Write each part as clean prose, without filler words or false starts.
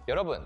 여러분,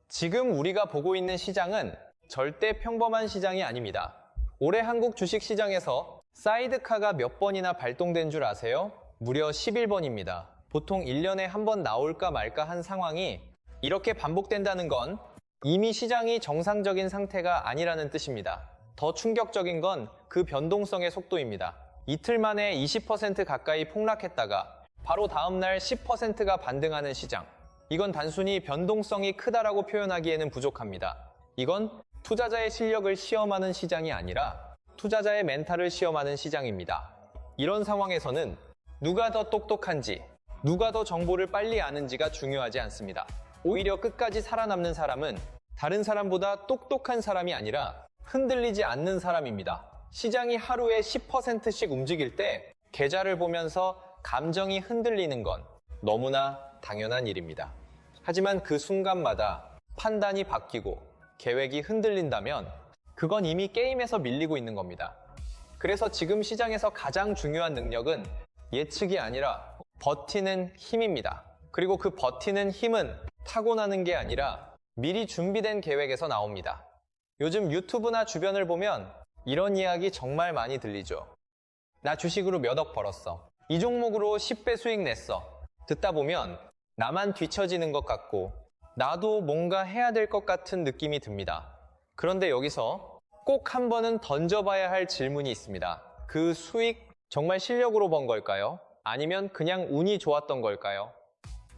지금 우리가 보고 있는 시장은 절대 평범한 시장이 아닙니다. 올해 한국 주식시장에서 사이드카가 몇 번이나 발동된 줄 아세요? 무려 11번입니다. 보통 1년에 한 번 나올까 말까 한 상황이 이렇게 반복된다는 건 이미 시장이 정상적인 상태가 아니라는 뜻입니다. 더 충격적인 건 그 변동성의 속도입니다. 이틀 만에 20% 가까이 폭락했다가 바로 다음날 10%가 반등하는 시장. 이건 단순히 변동성이 크다라고 표현하기에는 부족합니다. 이건 투자자의 실력을 시험하는 시장이 아니라 투자자의 멘탈을 시험하는 시장입니다. 이런 상황에서는 누가 더 똑똑한지, 누가 더 정보를 빨리 아는지가 중요하지 않습니다. 오히려 끝까지 살아남는 사람은 다른 사람보다 똑똑한 사람이 아니라 흔들리지 않는 사람입니다. 시장이 하루에 10%씩 움직일 때 계좌를 보면서 감정이 흔들리는 건 너무나 당연한 일입니다. 하지만 그 순간마다 판단이 바뀌고 계획이 흔들린다면 그건 이미 게임에서 밀리고 있는 겁니다. 그래서 지금 시장에서 가장 중요한 능력은 예측이 아니라 버티는 힘입니다. 그리고 그 버티는 힘은 타고나는 게 아니라 미리 준비된 계획에서 나옵니다. 요즘 유튜브나 주변을 보면 이런 이야기 정말 많이 들리죠. 나 주식으로 몇 억 벌었어. 이 종목으로 10배 수익 냈어. 듣다 보면 나만 뒤처지는 것 같고 나도 뭔가 해야 될 것 같은 느낌이 듭니다. 그런데 여기서 꼭 한 번은 던져봐야 할 질문이 있습니다. 그 수익 정말 실력으로 번 걸까요? 아니면 그냥 운이 좋았던 걸까요?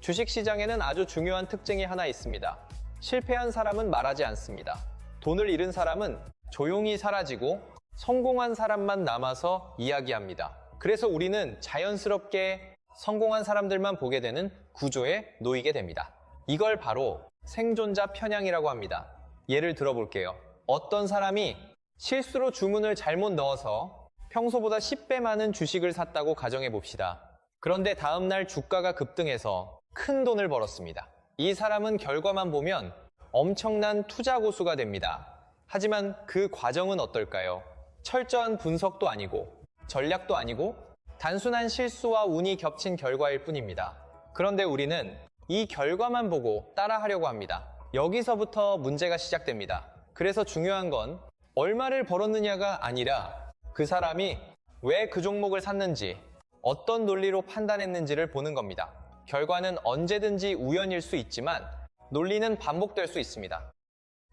주식시장에는 아주 중요한 특징이 하나 있습니다. 실패한 사람은 말하지 않습니다. 돈을 잃은 사람은 조용히 사라지고 성공한 사람만 남아서 이야기합니다. 그래서 우리는 자연스럽게 성공한 사람들만 보게 되는 구조에 놓이게 됩니다. 이걸 바로 생존자 편향이라고 합니다. 예를 들어볼게요. 어떤 사람이 실수로 주문을 잘못 넣어서 평소보다 10배 많은 주식을 샀다고 가정해 봅시다. 그런데 다음날 주가가 급등해서 큰 돈을 벌었습니다. 이 사람은 결과만 보면 엄청난 투자 고수가 됩니다. 하지만 그 과정은 어떨까요? 철저한 분석도 아니고 전략도 아니고 단순한 실수와 운이 겹친 결과일 뿐입니다. 그런데 우리는 이 결과만 보고 따라하려고 합니다. 여기서부터 문제가 시작됩니다. 그래서 중요한 건 얼마를 벌었느냐가 아니라 그 사람이 왜 그 종목을 샀는지, 어떤 논리로 판단했는지를 보는 겁니다. 결과는 언제든지 우연일 수 있지만 논리는 반복될 수 있습니다.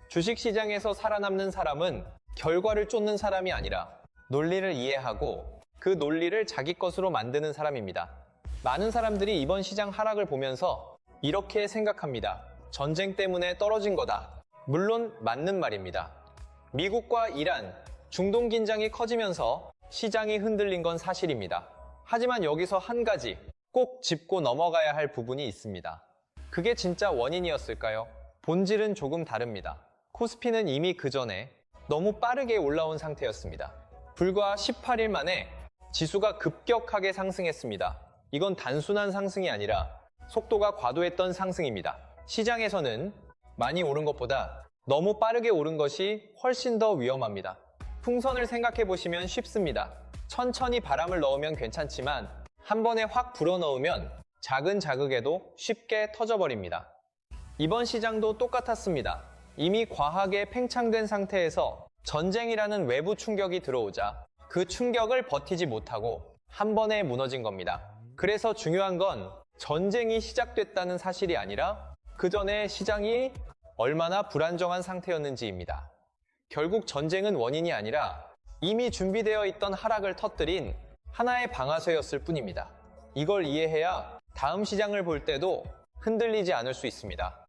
주식시장에서 살아남는 사람은 결과를 쫓는 사람이 아니라 논리를 이해하고 그 논리를 자기 것으로 만드는 사람입니다. 많은 사람들이 이번 시장 하락을 보면서 이렇게 생각합니다. 전쟁 때문에 떨어진 거다. 물론 맞는 말입니다. 미국과 이란, 중동 긴장이 커지면서 시장이 흔들린 건 사실입니다. 하지만 여기서 한 가지 꼭 짚고 넘어가야 할 부분이 있습니다. 그게 진짜 원인이었을까요? 본질은 조금 다릅니다. 코스피는 이미 그 전에 너무 빠르게 올라온 상태였습니다. 불과 18일 만에 지수가 급격하게 상승했습니다. 이건 단순한 상승이 아니라 속도가 과도했던 상승입니다. 시장에서는 많이 오른 것보다 너무 빠르게 오른 것이 훨씬 더 위험합니다. 풍선을 생각해 보시면 쉽습니다. 천천히 바람을 넣으면 괜찮지만 한 번에 확 불어넣으면 작은 자극에도 쉽게 터져버립니다. 이번 시장도 똑같았습니다. 이미 과하게 팽창된 상태에서 전쟁이라는 외부 충격이 들어오자 그 충격을 버티지 못하고 한 번에 무너진 겁니다. 그래서 중요한 건 전쟁이 시작됐다는 사실이 아니라 그 전에 시장이 얼마나 불안정한 상태였는지입니다. 결국 전쟁은 원인이 아니라 이미 준비되어 있던 하락을 터뜨린 하나의 방아쇠였을 뿐입니다. 이걸 이해해야 다음 시장을 볼 때도 흔들리지 않을 수 있습니다.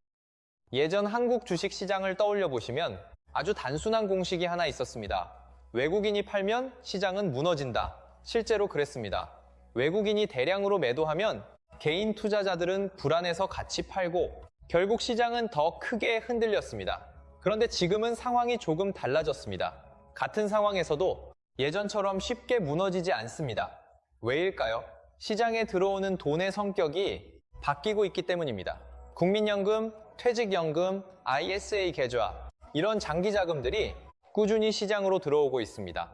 예전 한국 주식시장을 떠올려 보시면 아주 단순한 공식이 하나 있었습니다. 외국인이 팔면 시장은 무너진다. 실제로 그랬습니다. 외국인이 대량으로 매도하면 개인 투자자들은 불안해서 같이 팔고 결국 시장은 더 크게 흔들렸습니다. 그런데 지금은 상황이 조금 달라졌습니다. 같은 상황에서도 예전처럼 쉽게 무너지지 않습니다. 왜일까요? 시장에 들어오는 돈의 성격이 바뀌고 있기 때문입니다. 국민연금, 퇴직연금, ISA 계좌 이런 장기 자금들이 꾸준히 시장으로 들어오고 있습니다.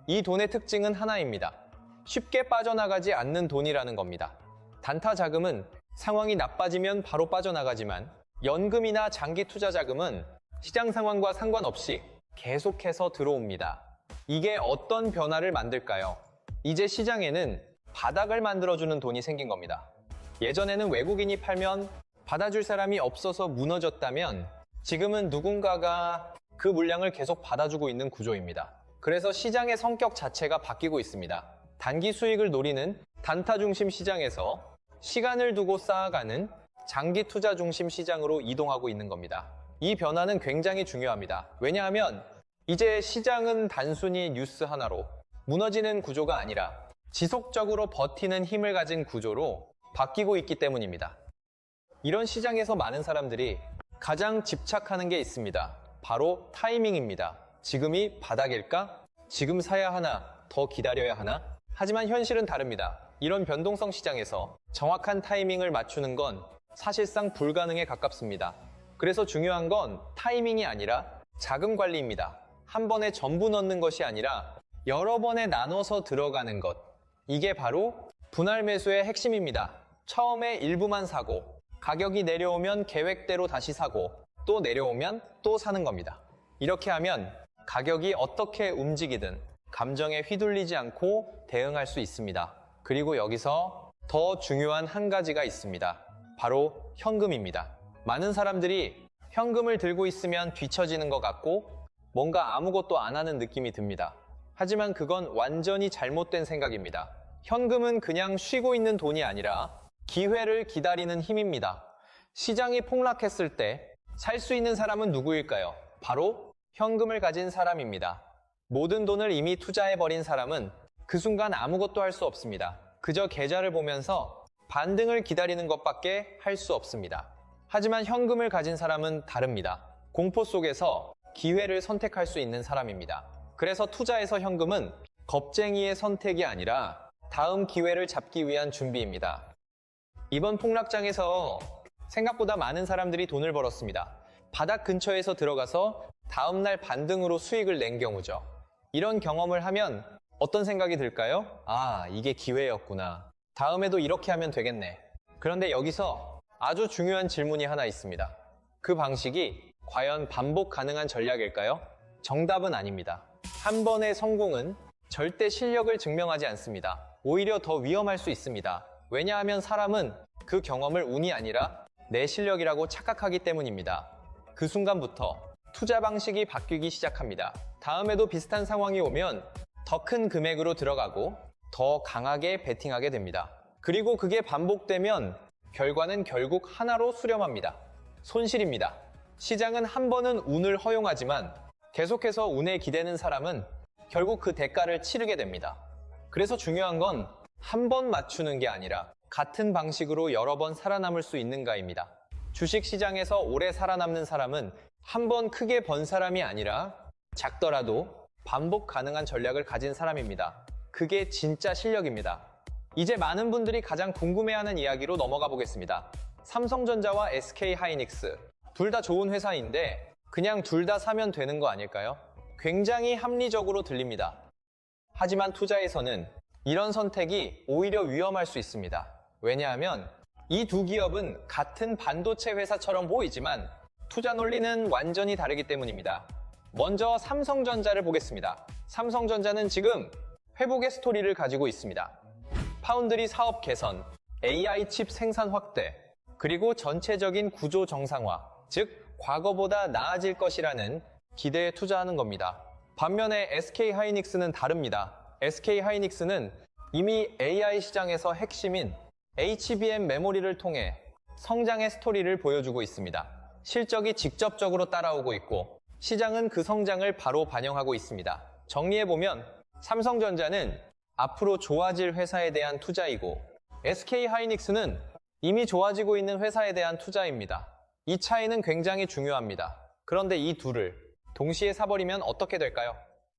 이 돈의 특징은 하나입니다. 쉽게 빠져나가지 않는 돈이라는 겁니다. 단타 자금은 상황이 나빠지면 바로 빠져나가지만 연금이나 장기 투자 자금은 시장 상황과 상관없이 계속해서 들어옵니다. 이게 어떤 변화를 만들까요? 이제 시장에는 바닥을 만들어주는 돈이 생긴 겁니다. 예전에는 외국인이 팔면 받아줄 사람이 없어서 무너졌다면 지금은 누군가가 그 물량을 계속 받아주고 있는 구조입니다. 그래서 시장의 성격 자체가 바뀌고 있습니다. 단기 수익을 노리는 단타 중심 시장에서 시간을 두고 쌓아가는 장기 투자 중심 시장으로 이동하고 있는 겁니다. 이 변화는 굉장히 중요합니다. 왜냐하면 이제 시장은 단순히 뉴스 하나로 무너지는 구조가 아니라 지속적으로 버티는 힘을 가진 구조로 바뀌고 있기 때문입니다. 이런 시장에서 많은 사람들이 가장 집착하는 게 있습니다. 바로 타이밍입니다. 지금이 바닥일까? 지금 사야 하나? 더 기다려야 하나? 하지만 현실은 다릅니다. 이런 변동성 시장에서 정확한 타이밍을 맞추는 건 사실상 불가능에 가깝습니다. 그래서 중요한 건 타이밍이 아니라 자금 관리입니다. 한 번에 전부 넣는 것이 아니라 여러 번에 나눠서 들어가는 것. 이게 바로 분할 매수의 핵심입니다. 처음에 일부만 사고 가격이 내려오면 계획대로 다시 사고 또 내려오면 또 사는 겁니다. 이렇게 하면 가격이 어떻게 움직이든 감정에 휘둘리지 않고 대응할 수 있습니다. 그리고 여기서 더 중요한 한 가지가 있습니다. 바로 현금입니다. 많은 사람들이 현금을 들고 있으면 뒤처지는 것 같고 뭔가 아무것도 안 하는 느낌이 듭니다. 하지만 그건 완전히 잘못된 생각입니다. 현금은 그냥 쉬고 있는 돈이 아니라 기회를 기다리는 힘입니다. 시장이 폭락했을 때 살 수 있는 사람은 누구일까요? 바로 현금을 가진 사람입니다. 모든 돈을 이미 투자해버린 사람은 그 순간 아무것도 할 수 없습니다. 그저 계좌를 보면서 반등을 기다리는 것밖에 할 수 없습니다. 하지만 현금을 가진 사람은 다릅니다. 공포 속에서 기회를 선택할 수 있는 사람입니다. 그래서 투자에서 현금은 겁쟁이의 선택이 아니라 다음 기회를 잡기 위한 준비입니다. 이번 폭락장에서 생각보다 많은 사람들이 돈을 벌었습니다. 바닥 근처에서 들어가서 다음날 반등으로 수익을 낸 경우죠. 이런 경험을 하면 어떤 생각이 들까요? 아, 이게 기회였구나. 다음에도 이렇게 하면 되겠네. 그런데 여기서 아주 중요한 질문이 하나 있습니다. 그 방식이 과연 반복 가능한 전략일까요? 정답은 아닙니다. 한 번의 성공은 절대 실력을 증명하지 않습니다. 오히려 더 위험할 수 있습니다. 왜냐하면 사람은 그 경험을 운이 아니라 내 실력이라고 착각하기 때문입니다. 그 순간부터 투자 방식이 바뀌기 시작합니다. 다음에도 비슷한 상황이 오면 더 큰 금액으로 들어가고 더 강하게 베팅하게 됩니다. 그리고 그게 반복되면 결과는 결국 하나로 수렴합니다. 손실입니다. 시장은 한 번은 운을 허용하지만 계속해서 운에 기대는 사람은 결국 그 대가를 치르게 됩니다. 그래서 중요한 건 한 번 맞추는 게 아니라 같은 방식으로 여러 번 살아남을 수 있는가입니다. 주식시장에서 오래 살아남는 사람은 한 번 크게 번 사람이 아니라 작더라도 반복 가능한 전략을 가진 사람입니다. 그게 진짜 실력입니다. 이제 많은 분들이 가장 궁금해하는 이야기로 넘어가 보겠습니다. 삼성전자와 SK하이닉스 둘 다 좋은 회사인데 그냥 둘 다 사면 되는 거 아닐까요? 굉장히 합리적으로 들립니다. 하지만 투자에서는 이런 선택이 오히려 위험할 수 있습니다. 왜냐하면 이 두 기업은 같은 반도체 회사처럼 보이지만 투자 논리는 완전히 다르기 때문입니다. 먼저 삼성전자를 보겠습니다. 삼성전자는 지금 회복의 스토리를 가지고 있습니다. 파운드리 사업 개선, AI 칩 생산 확대, 그리고 전체적인 구조 정상화, 즉 과거보다 나아질 것이라는 기대에 투자하는 겁니다. 반면에 SK하이닉스는 다릅니다. SK하이닉스는 이미 AI 시장에서 핵심인 HBM 메모리를 통해 성장의 스토리를 보여주고 있습니다. 실적이 직접적으로 따라오고 있고 시장은 그 성장을 바로 반영하고 있습니다. 정리해보면 삼성전자는 앞으로 좋아질 회사에 대한 투자이고 SK하이닉스는 이미 좋아지고 있는 회사에 대한 투자입니다. 이 차이는 굉장히 중요합니다. 그런데 이 둘을 동시에 사버리면 어떻게 될까요?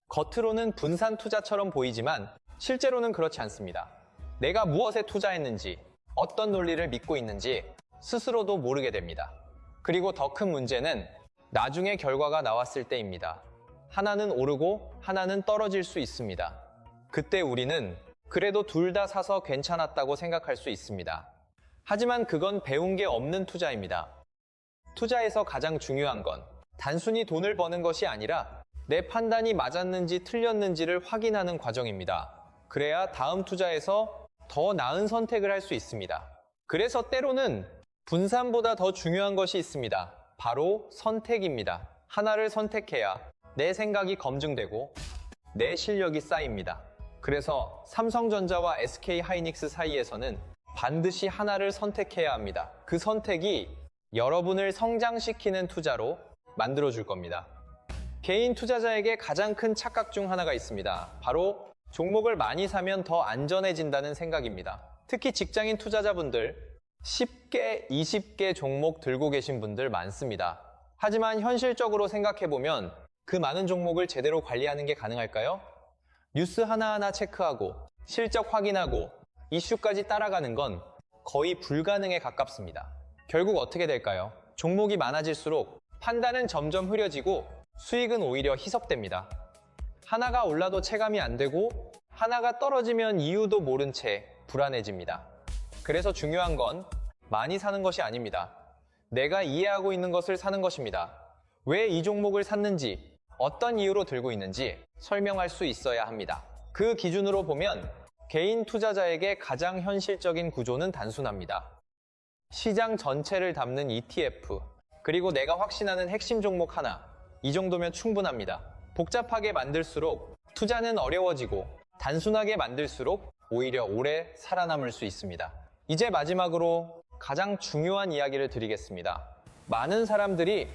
겉으로는 분산 투자처럼 보이지만 실제로는 그렇지 않습니다. 내가 무엇에 투자했는지, 어떤 논리를 믿고 있는지 스스로도 모르게 됩니다. 그리고 더 큰 문제는 나중에 결과가 나왔을 때입니다. 하나는 오르고 하나는 떨어질 수 있습니다. 그때 우리는 그래도 둘 다 사서 괜찮았다고 생각할 수 있습니다. 하지만 그건 배운 게 없는 투자입니다. 투자에서 가장 중요한 건 단순히 돈을 버는 것이 아니라 내 판단이 맞았는지 틀렸는지를 확인하는 과정입니다. 그래야 다음 투자에서 더 나은 선택을 할 수 있습니다. 그래서 때로는 분산보다 더 중요한 것이 있습니다. 바로 선택입니다. 하나를 선택해야 내 생각이 검증되고 내 실력이 쌓입니다. 그래서 삼성전자와 SK하이닉스 사이에서는 반드시 하나를 선택해야 합니다. 그 선택이 여러분을 성장시키는 투자로 만들어줄 겁니다. 개인 투자자에게 가장 큰 착각 중 하나가 있습니다. 바로 종목을 많이 사면 더 안전해진다는 생각입니다. 특히 직장인 투자자분들 10개, 20개 종목 들고 계신 분들 많습니다. 하지만 현실적으로 생각해보면 그 많은 종목을 제대로 관리하는 게 가능할까요? 뉴스 하나하나 체크하고 실적 확인하고 이슈까지 따라가는 건 거의 불가능에 가깝습니다. 결국 어떻게 될까요? 종목이 많아질수록 판단은 점점 흐려지고 수익은 오히려 희석됩니다. 하나가 올라도 체감이 안 되고 하나가 떨어지면 이유도 모른 채 불안해집니다. 그래서 중요한 건 많이 사는 것이 아닙니다. 내가 이해하고 있는 것을 사는 것입니다. 왜 이 종목을 샀는지, 어떤 이유로 들고 있는지 설명할 수 있어야 합니다. 그 기준으로 보면 개인 투자자에게 가장 현실적인 구조는 단순합니다. 시장 전체를 담는 ETF, 그리고 내가 확신하는 핵심 종목 하나, 이 정도면 충분합니다. 복잡하게 만들수록 투자는 어려워지고 단순하게 만들수록 오히려 오래 살아남을 수 있습니다. 이제 마지막으로 가장 중요한 이야기를 드리겠습니다. 많은 사람들이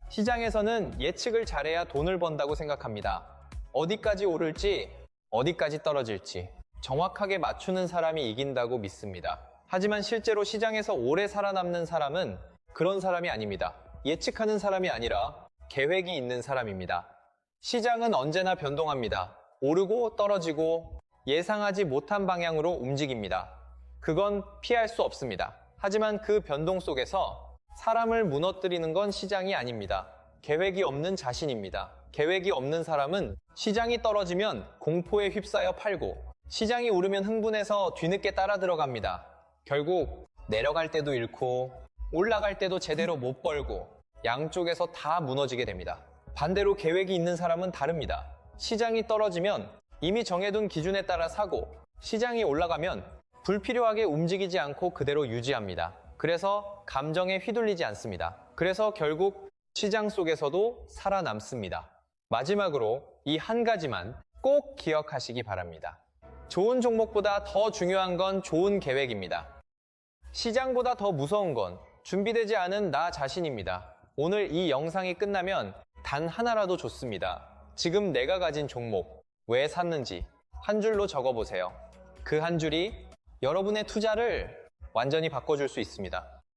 시장에서는 예측을 잘해야 돈을 번다고 생각합니다. 어디까지 오를지, 어디까지 떨어질지 정확하게 맞추는 사람이 이긴다고 믿습니다. 하지만 실제로 시장에서 오래 살아남는 사람은 그런 사람이 아닙니다. 예측하는 사람이 아니라 계획이 있는 사람입니다. 시장은 언제나 변동합니다. 오르고 떨어지고 예상하지 못한 방향으로 움직입니다. 그건 피할 수 없습니다. 하지만 그 변동 속에서 사람을 무너뜨리는 건 시장이 아닙니다. 계획이 없는 자신입니다. 계획이 없는 사람은 시장이 떨어지면 공포에 휩싸여 팔고 시장이 오르면 흥분해서 뒤늦게 따라 들어갑니다. 결국 내려갈 때도 잃고 올라갈 때도 제대로 못 벌고 양쪽에서 다 무너지게 됩니다. 반대로 계획이 있는 사람은 다릅니다. 시장이 떨어지면 이미 정해둔 기준에 따라 사고 시장이 올라가면 불필요하게 움직이지 않고 그대로 유지합니다. 그래서 감정에 휘둘리지 않습니다. 그래서 결국 시장 속에서도 살아남습니다. 마지막으로 이 한 가지만 꼭 기억하시기 바랍니다. 좋은 종목보다 더 중요한 건 좋은 계획입니다. 시장보다 더 무서운 건 준비되지 않은 나 자신입니다. 오늘 이 영상이 끝나면 단 하나라도 좋습니다. 지금 내가 가진 종목, 왜 샀는지 한 줄로 적어보세요. 그 한 줄이 여러분의 투자를 완전히 바꿔줄 수 있습니다.